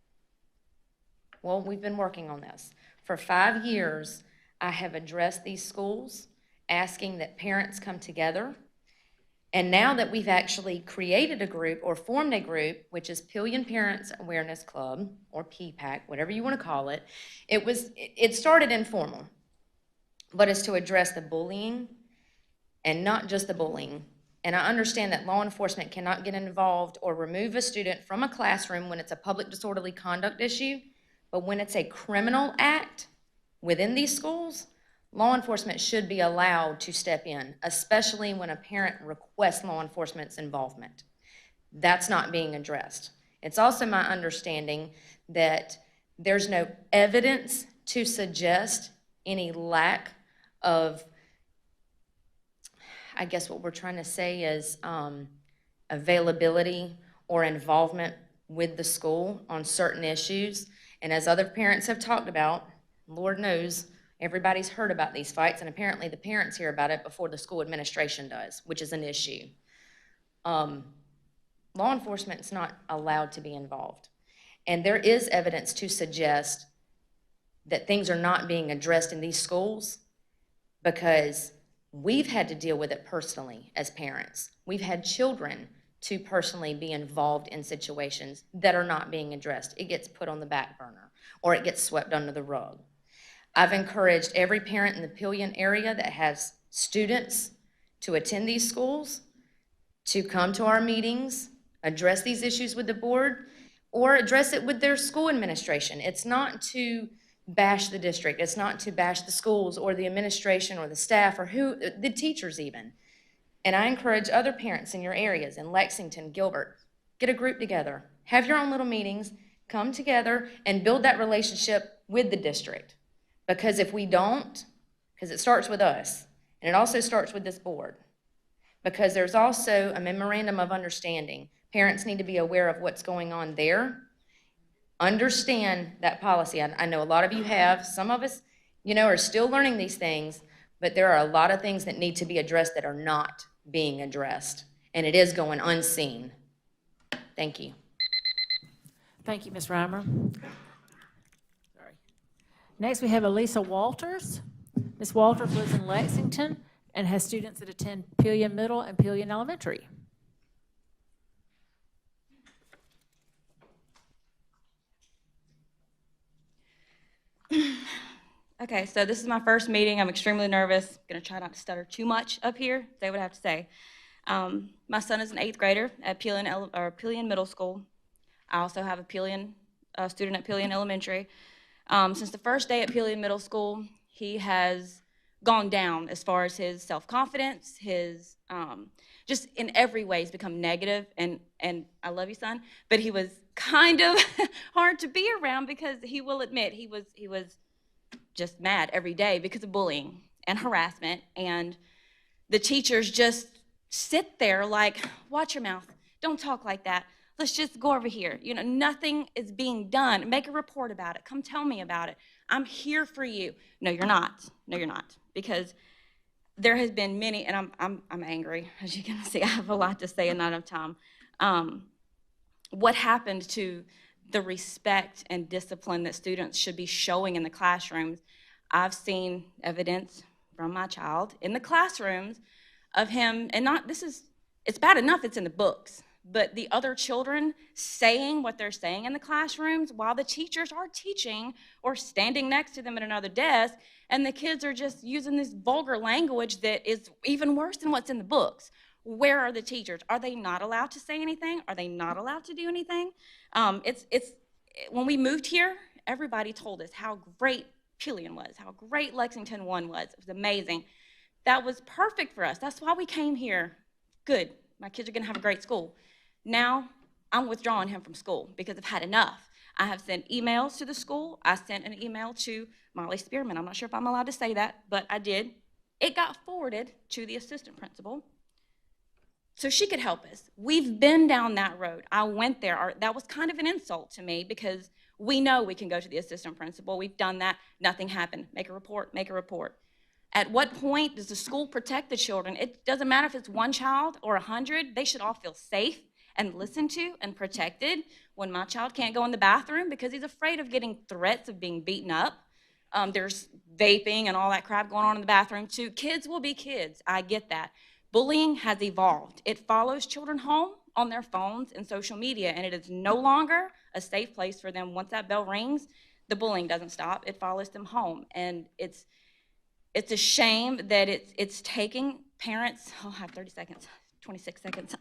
Well, we've been working on this. For 5 years, I have addressed these schools, asking that parents come together. And now that we've actually created a group or formed a group, which is Pillion Parents Awareness Club, or PPAC, whatever you want to call it, it started informal, but it's to address the bullying and not just the bullying. And I understand that law enforcement cannot get involved or remove a student from a classroom when it's a public disorderly conduct issue, but when it's a criminal act within these schools, law enforcement should be allowed to step in, especially when a parent requests law enforcement's involvement. That's not being addressed. It's also my understanding that there's no evidence to suggest any lack of, I guess what we're trying to say is availability or involvement with the school on certain issues. And as other parents have talked about, Lord knows, everybody's heard about these fights, and apparently the parents hear about it before the school administration does, which is an issue. Law enforcement is not allowed to be involved. And there is evidence to suggest that things are not being addressed in these schools because we've had to deal with it personally as parents. We've had children to personally be involved in situations that are not being addressed. It gets put on the back burner or it gets swept under the rug. I've encouraged every parent in the Pillion area that has students to attend these schools, to come to our meetings, address these issues with the board, or address it with their school administration. It's not to bash the district. It's not to bash the schools or the administration or the staff or the teachers even. And I encourage other parents in your areas, in Lexington, Gilbert, get a group together, have your own little meetings, come together and build that relationship with the district. Because if we don't, because it starts with us, and it also starts with this board, because there's also a memorandum of understanding. Parents need to be aware of what's going on there. Understand that policy. I know a lot of you have. Some of us, are still learning these things, but there are a lot of things that need to be addressed that are not being addressed, and it is going unseen. Thank you. Thank you, Ms. Reimer. Sorry. Next, we have Elisa Walters. Ms. Walters lives in Lexington and has students that attend Pillion Middle and Pillion Elementary. Okay, so this is my first meeting. I'm extremely nervous. I'm gonna try not to stutter too much up here, say what I have to say. My son is an 8th grader at Pillion Middle School. I also have a student at Pillion Elementary. Since the first day at Pillion Middle School, he has gone down as far as his self-confidence, his, just in every way he's become negative, and I love you, son, but he was kind of hard to be around because he will admit he was just mad every day because of bullying and harassment, and the teachers just sit there like, watch your mouth, don't talk like that, let's just go over here. Nothing is being done. Make a report about it. Come tell me about it. I'm here for you. No, you're not. No, you're not. Because there has been many, and I'm angry, as you can see. I have a lot to say and not enough time. What happened to the respect and discipline that students should be showing in the classrooms? I've seen evidence from my child in the classrooms of him, and it's bad enough it's in the books, but the other children saying what they're saying in the classrooms while the teachers are teaching or standing next to them at another desk, and the kids are just using this vulgar language that is even worse than what's in the books. Where are the teachers? Are they not allowed to say anything? Are they not allowed to do anything? When we moved here, everybody told us how great Pillion was, how great Lexington One was. It was amazing. That was perfect for us. That's why we came here. Good. My kids are going to have a great school. Now, I'm withdrawing him from school because I've had enough. I have sent emails to the school. I sent an email to Molly Spearman. I'm not sure if I'm allowed to say that, but I did. It got forwarded to the assistant principal so she could help us. We've been down that road. I went there. That was kind of an insult to me because we know we can go to the assistant principal. We've done that. Nothing happened. Make a report. Make a report. At what point does the school protect the children? It doesn't matter if it's one child or 100. They should all feel safe and listened to and protected. When my child can't go in the bathroom because he's afraid of getting threats of being beaten up. There's vaping and all that crap going on in the bathroom too. Kids will be kids. I get that. Bullying has evolved. It follows children home on their phones and social media, and it is no longer a safe place for them. Once that bell rings, the bullying doesn't stop. It follows them home, and it's a shame that it's taking parents. I have 30 seconds. 26 seconds.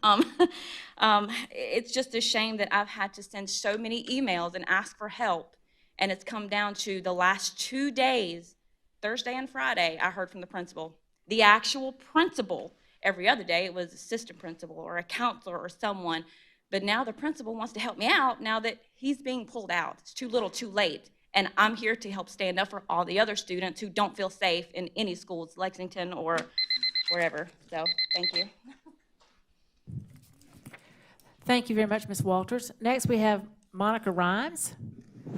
It's just a shame that I've had to send so many emails and ask for help, and it's come down to the last 2 days, Thursday and Friday, I heard from the principal. The actual principal. Every other day it was assistant principal or a counselor or someone, but now the principal wants to help me out now that he's being pulled out. It's too little, too late, and I'm here to help stand up for all the other students who don't feel safe in any schools, Lexington or wherever. So, thank you. Thank you very much, Ms. Walters. Next, we have Monica Reimes.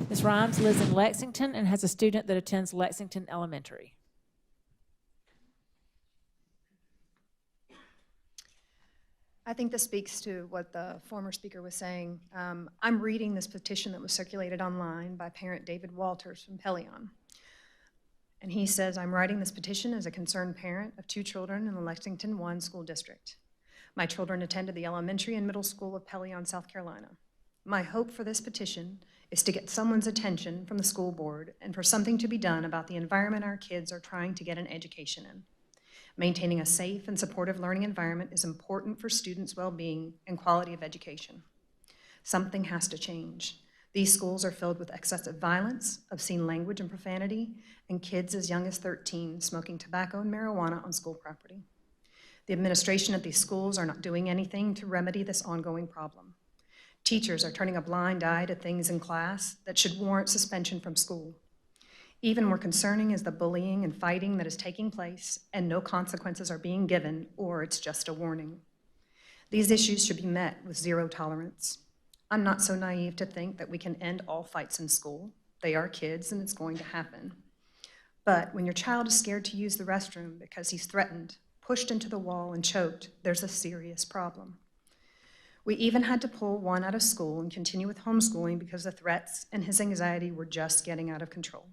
Ms. Reimes lives in Lexington and has a student that attends Lexington Elementary. I think this speaks to what the former speaker was saying. I'm reading this petition that was circulated online by parent David Walters from Pellion. And he says, I'm writing this petition as a concerned parent of 2 children in the Lexington One School District. My children attended the elementary and middle school of Pellion, South Carolina. My hope for this petition is to get someone's attention from the school board and for something to be done about the environment our kids are trying to get an education in. Maintaining a safe and supportive learning environment is important for students' well-being and quality of education. Something has to change. These schools are filled with excessive violence, obscene language and profanity, and kids as young as 13 smoking tobacco and marijuana on school property. The administration at these schools are not doing anything to remedy this ongoing problem. Teachers are turning a blind eye to things in class that should warrant suspension from school. Even more concerning is the bullying and fighting that is taking place, and no consequences are being given, or it's just a warning. These issues should be met with zero tolerance. I'm not so naive to think that we can end all fights in school. They are kids, and it's going to happen. But when your child is scared to use the restroom because he's threatened, pushed into the wall, and choked, there's a serious problem. We even had to pull one out of school and continue with homeschooling because the threats and his anxiety were just getting out of control.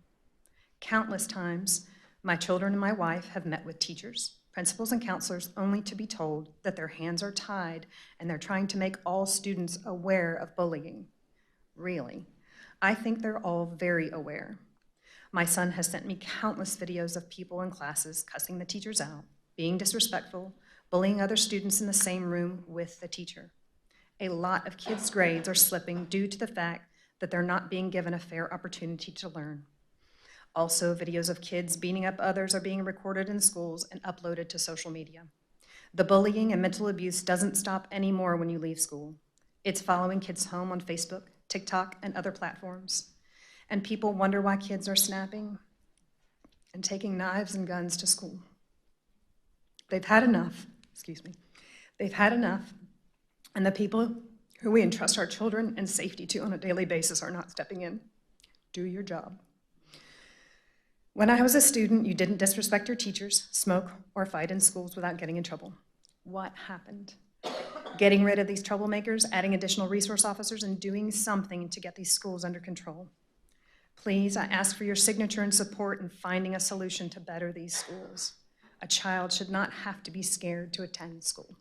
Countless times, my children and my wife have met with teachers, principals, and counselors only to be told that their hands are tied and they're trying to make all students aware of bullying. Really, I think they're all very aware. My son has sent me countless videos of people in classes cussing the teachers out, being disrespectful, bullying other students in the same room with the teacher. A lot of kids' grades are slipping due to the fact that they're not being given a fair opportunity to learn. Also, videos of kids beating up others are being recorded in schools and uploaded to social media. The bullying and mental abuse doesn't stop anymore when you leave school. It's following kids home on Facebook, TikTok, and other platforms. And people wonder why kids are snapping and taking knives and guns to school. They've had enough, They've had enough, and the people who we entrust our children and safety to on a daily basis are not stepping in. Do your job. When I was a student, you didn't disrespect your teachers, smoke, or fight in schools without getting in trouble. What happened? Getting rid of these troublemakers, adding additional resource officers, and doing something to get these schools under control. Please, I ask for your signature and support in finding a solution to better these schools. A child should not have to be scared to attend school.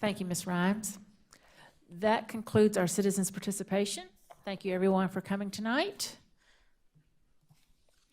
Thank you, Ms. Reimer. That concludes our citizens' participation. Thank you, everyone, for coming tonight.